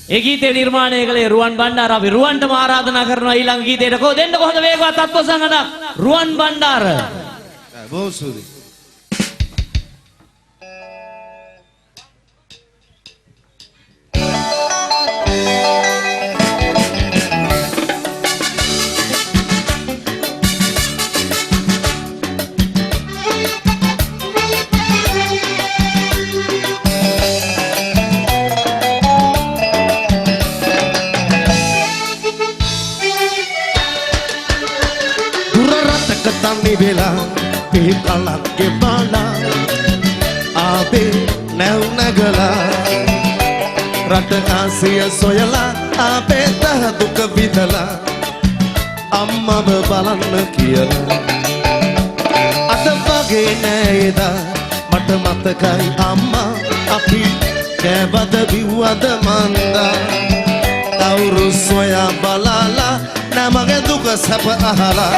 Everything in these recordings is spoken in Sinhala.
ඒ ගීතේ නිර්මාණය කළේ රුවන් බණ්ඩාර. අපි රුවන්ටම ආරාධනා කරනවා ඊළඟ ගීතයට දෙන්න කොහොමද වේගවත් අත්පොසංගනක් රුවන් බණ්ඩාර. බොහොම සුවයි. තන්නේ වෙලා ඒ කලක්ගේ බාලා ආවේ නැව් නැගලා රට ආසිය සොයලා ආවේ තහ දුක විඳලා අම්මව බලන්න කියලා අද වගේ නෑද මට මතකයි අම්මා අපි කෑවද බිව්වද මන්දා කවුරු සොයා බලලා නමගේ දුක සැප අහලා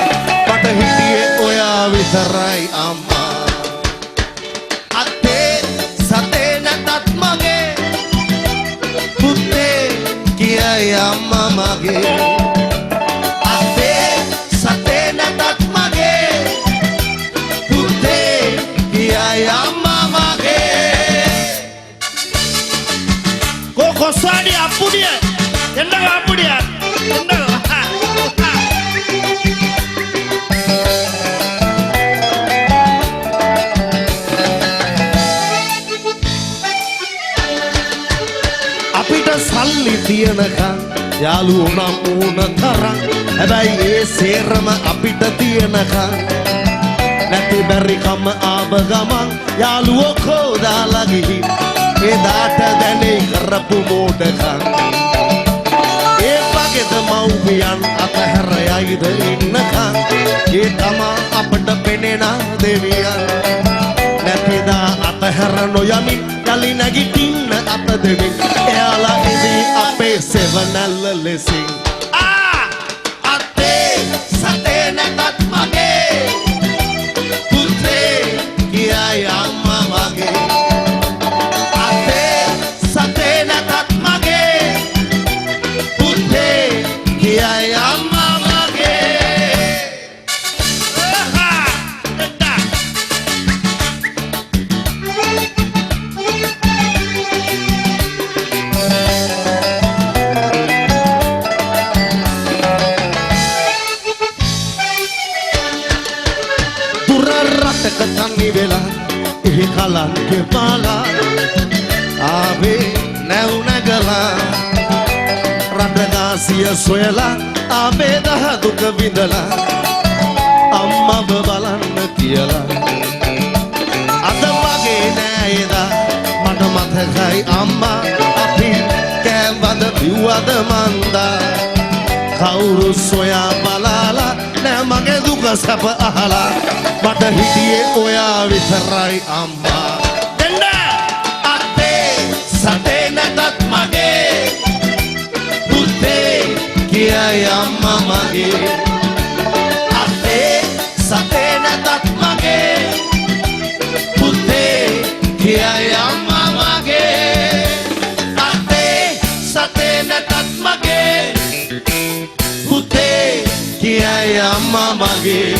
මට හිටියේ ඔයා විතරයි අම්මා අතේ සතේ නැතත් මගේ පුතේ කියයි අම්මා මගේ අතේ සතේ නැතත් මගේ පුතේ කියයි අම්මා මගේ කොසාඩි අප්පුඩිය එන්න අප්පුඩිය එන්න අපිට සල්ලි තියනකම් යාළුවෝ නම් ඕන තරම් හැබැයි ඒ සේරම අපිට තියනකම් නැති බැරි කම ආව ගමන් යාළුවෝ කෝදාලා ගිහින් එදාට දැනේ කරපු මෝඩකම් ඒ වගේද මව්පියන් අතහැර යයිද ඉන්නකම් ඒ තමා අපට පෙනෙන දෙවියන් නැතිදා අතහැර නොයමින් යලි නැගිටින්න අප දෙමින් එයාලා ඉදී අපේ සෙවනැල්ල ලෙසින් අතේ සතේ නැතත් මගේ පුතේ කියයි අම්මා මගේ අතේ සතේ නැතත් මගේ පුතේ කියයි අම්මා මගේ රටක තනි වෙලා ඒ කලන්ගේ බාලා ආවේ නැව් නැගලා රටදාසිය සොයලා ආවේ දහ දුක විඳලා අම්මව බලන්න කියලා අද වගේ නෑද මට මතකයි අම්මා අපි කෑවද බිව්වද මන්දා කවුරු සොයා බලලා නෑ මගේ දුක සැප අහලා මට හිටියේ ඔයා විතරයි අම්මා දෙන්න අතේ සතේ නැතත් මගේ පුතේ කියයි අම්මා මගේ අතේ සතේ නැතත් මගේ පුතේ කියයි අම්මා මගේ අතේ සතේ නැතත් මගේ පුතේ කියයි අම්මා මගේ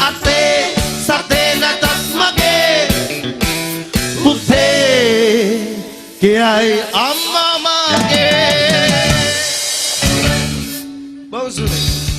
අතේ සතේ නැතත් මගේ පුතේ කියයි අම්මා මගේ බොහොම සුවයි